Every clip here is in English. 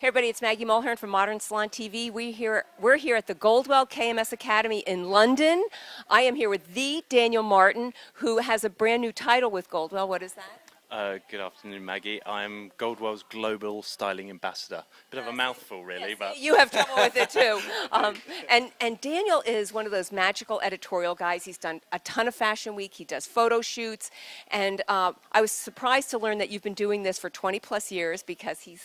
Hey everybody, it's Maggie Mulhern from Modern Salon TV. We're here at the Goldwell KMS Academy in London. I am here with the Daniel Martin, who has a brand new title with Goldwell. What is that? Good afternoon, Maggie. I'm Goldwell's Global Styling Ambassador. Bit of a mouthful, really, Yes, but you have trouble with it too. And Daniel is one of those magical editorial guys. He's done a ton of Fashion Week. He does photo shoots, and I was surprised to learn that you've been doing this for 20 plus years because he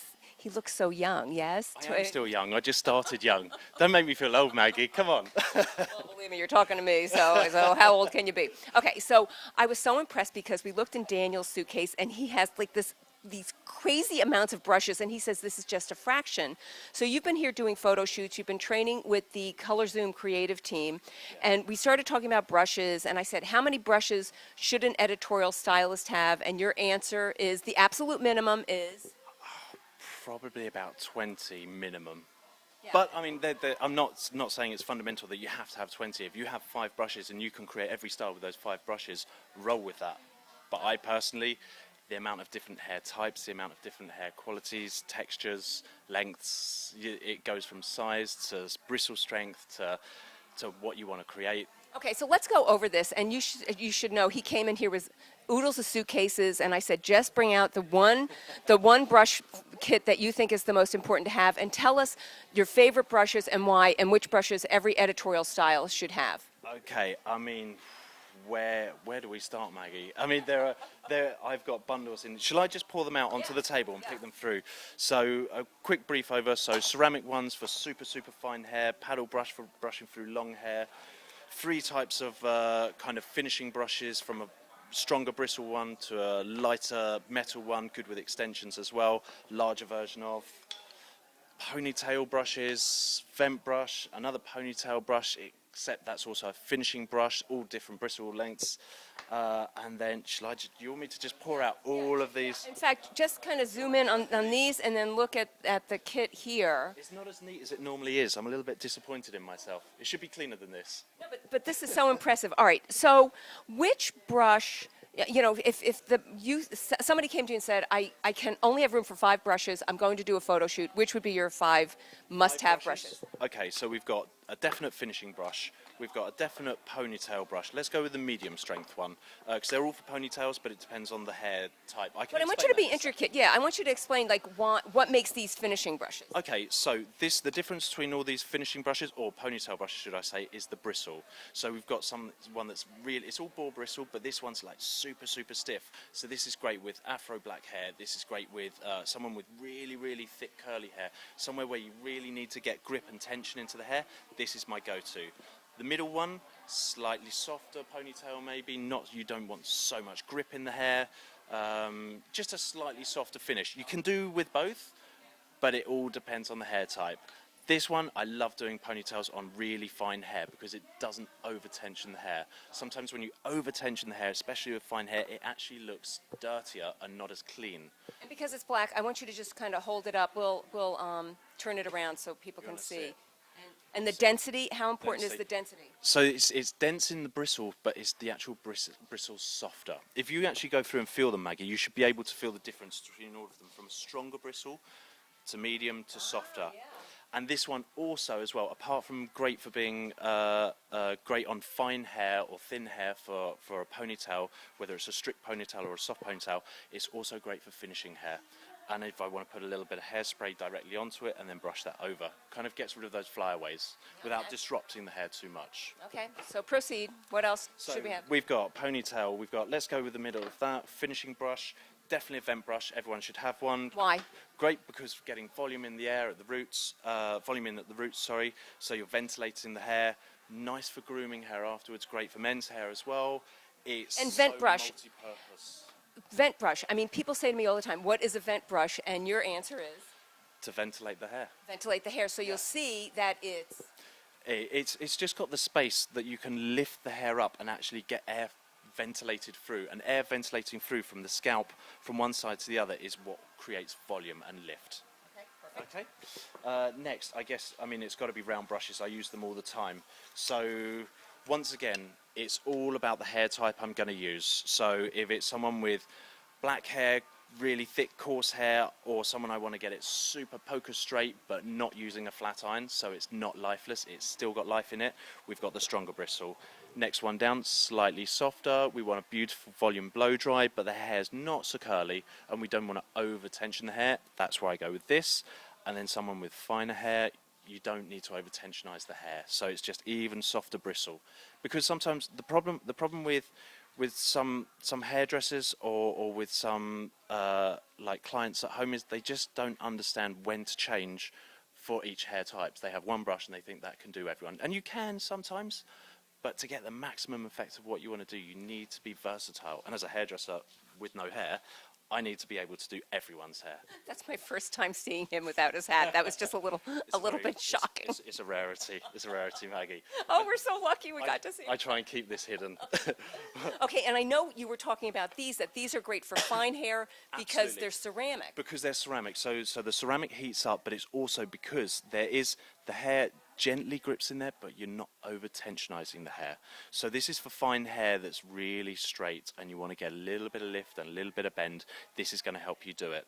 looks so young. Yes, I am still young. I just started young. Don't make me feel old, Maggie. Come on. Well, believe me, you're talking to me, so how old can you be? Okay, so I was so impressed because we looked in Daniel's suitcase, and he has like these crazy amounts of brushes, and he says this is just a fraction. So you've been here doing photo shoots, you've been training with the Color Zoom creative team, and we started talking about brushes, and I said, how many brushes should an editorial stylist have? And your answer is the absolute minimum is? Probably about 20 minimum. Yeah. But, I mean, I'm not saying it's fundamental that you have to have 20. If you have 5 brushes and you can create every style with those 5 brushes, roll with that. But I personally, the amount of different hair types, the amount of different hair qualities, textures, lengths, it goes from size to bristle strength to what you want to create. Okay, so let's go over this, and you should know he came in here with oodles of suitcases, and I said just bring out the one brush kit that you think is the most important to have, and tell us your favorite brushes and why, and which brushes every editorial stylist should have. Okay, I mean, where do we start, Maggie? I mean, I've got bundles in. Shall I just pour them out onto the table and pick them through? So a quick brief over. So ceramic ones for super fine hair, paddle brush for brushing through long hair. 3 types of kind of finishing brushes, from a stronger bristle one to a lighter metal one, good with extensions as well, larger version of. Ponytail brushes, vent brush, another ponytail brush, except that's also a finishing brush, all different bristle lengths. And then, do you want me to just pour out all of these? In fact, just kind of zoom in on these and then look at the kit here. It's not as neat as it normally is. I'm a little bit disappointed in myself. It should be cleaner than this. No, but this is so impressive. All right, so which brush, you know, if somebody came to you and said, I can only have room for 5 brushes, I'm going to do a photo shoot, which would be your 5 must-have brushes? Okay, so we've got a definite finishing brush. We've got a definite ponytail brush. Let's go with the medium strength one, because they're all for ponytails, but it depends on the hair type. But I want you to be intricate. Yeah, I want you to explain like what makes these finishing brushes. Okay, so the difference between all these finishing brushes, or ponytail brushes should I say, is the bristle. So we've got one that's really, it's all boar bristle, but this one's like super stiff. So this is great with afro black hair. This is great with someone with really thick curly hair. Somewhere where you really need to get grip and tension into the hair. This is my go-to. The middle one, slightly softer ponytail maybe, you don't want so much grip in the hair, just a slightly softer finish. You can do with both, but it all depends on the hair type. This one, I love doing ponytails on really fine hair because it doesn't over-tension the hair. Sometimes when you over-tension the hair, especially with fine hair, it actually looks dirtier and not as clean. And because it's black, I want you to just kind of hold it up. We'll turn it around so people can see. And the density, how important is the density? So it's dense in the bristle, but it's the actual bristles softer. If you actually go through and feel them, Maggie, you should be able to feel the difference between all of them, from a stronger bristle to medium to softer. Yeah. And this one also as well, apart from great for being great on fine hair or thin hair for a ponytail, whether it's a strict ponytail or a soft ponytail, it's also great for finishing hair. And if I want to put a little bit of hairspray directly onto it and then brush that over, kind of gets rid of those flyaways without disrupting the hair too much. Okay, so proceed. What else should we have? We've got ponytail, let's go with the middle of that, finishing brush, definitely a vent brush, everyone should have one. Why? Great, because getting volume in the air at the roots, so you're ventilating the hair. Nice for grooming hair afterwards, great for men's hair as well. It's vent brush. Multi-purpose. Vent brush. I mean, people say to me all the time, what is a vent brush? And your answer is? To ventilate the hair. Ventilate the hair. So you'll see that it's just got the space that you can lift the hair up and actually get air ventilated through. And air ventilating through from the scalp from one side to the other is what creates volume and lift. Okay, perfect. Okay. Next, it's got to be round brushes. I use them all the time. So once again, it's all about the hair type I'm going to use. So if it's someone with black hair, really thick, coarse hair, or someone I want to get it super poker straight, but not using a flat iron, so it's not lifeless, it's still got life in it, we've got the stronger bristle. Next one down, slightly softer. We want a beautiful volume blow dry, but the hair's not so curly, and we don't want to over tension the hair. That's where I go with this. And then someone with finer hair, you don't need to over tensionize the hair, so it's just even softer bristle. Because sometimes the problem with some hairdressers or with some like clients at home is they just don't understand when to change for each hair types. They have one brush and they think that can do everyone, and you can sometimes. But to get the maximum effect of what you want to do, you need to be versatile. And as a hairdresser with no hair, I need to be able to do everyone's hair. That's my first time seeing him without his hat. That was just a little bit shocking. It's a rarity. It's a rarity, Maggie. Oh, we're so lucky we got to see him. I try and keep this hidden. Okay, and I know you were talking about that these are great for fine hair because Absolutely. they're ceramic. Because they're ceramic. So the ceramic heats up, but it's also because the hair gently grips in there, but you're not over tensionizing the hair. So this is for fine hair that's really straight and you want to get a little bit of lift and a little bit of bend. This is going to help you do it.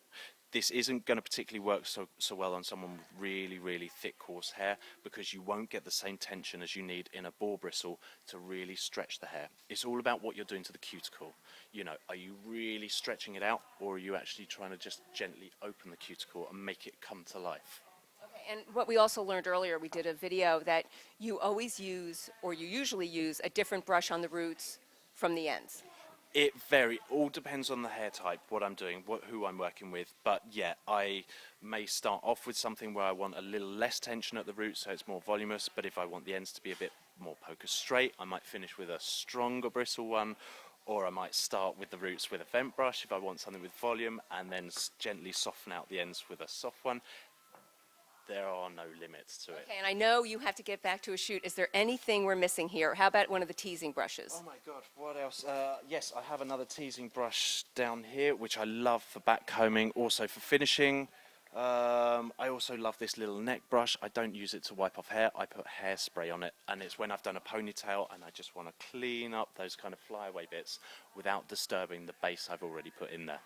This isn't going to particularly work so well on someone with really, really thick, coarse hair, because you won't get the same tension as you need in a boar bristle to really stretch the hair. It's all about what you're doing to the cuticle. You know, are you really stretching it out, or are you actually trying to just gently open the cuticle and make it come to life? And what we also learned earlier, we did a video that you always use, or you usually use, a different brush on the roots from the ends. It all depends on the hair type, what I'm doing, who I'm working with. But yeah, I may start off with something where I want a little less tension at the roots, so it's more voluminous. But if I want the ends to be a bit more poker straight, I might finish with a stronger bristle one, or I might start with the roots with a vent brush if I want something with volume, and then gently soften out the ends with a soft one. There are no limits to it. Okay, and I know you have to get back to a shoot. Is there anything we're missing here? How about one of the teasing brushes? Oh my God, what else? Yes, I have another teasing brush down here, which I love for back combing, also for finishing. I also love this little neck brush. I don't use it to wipe off hair. I put hairspray on it, and it's when I've done a ponytail and I just want to clean up those kind of flyaway bits without disturbing the base I've already put in there.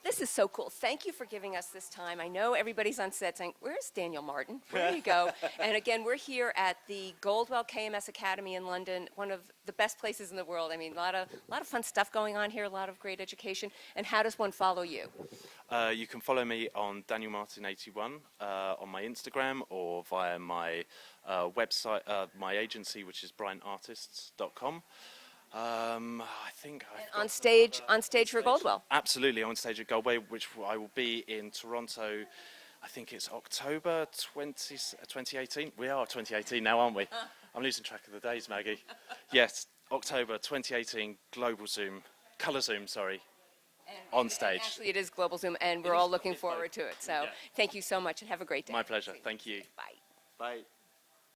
This is so cool. Thank you for giving us this time. I know everybody's on set saying, where's Daniel Martin? Where did he go? And again, we're here at the Goldwell KMS Academy in London, one of the best places in the world. I mean, a lot of fun stuff going on here, a lot of great education. And how does one follow you? You can follow me on Daniel Martin 81 on my Instagram, or via my website, my agency, which is bryantartists.com. I think on stage for Goldwell. Absolutely, on stage at Goldwell, which I will be in Toronto. I think it's October 2018. We are 2018 now, aren't we? I'm losing track of the days, Maggie. Yes, October 2018, Colour Zoom, sorry. On stage. And actually, it is Global Zoom, and we're all looking forward to it. So, Thank you so much, and have a great day. My pleasure. Thank you. Bye. Bye.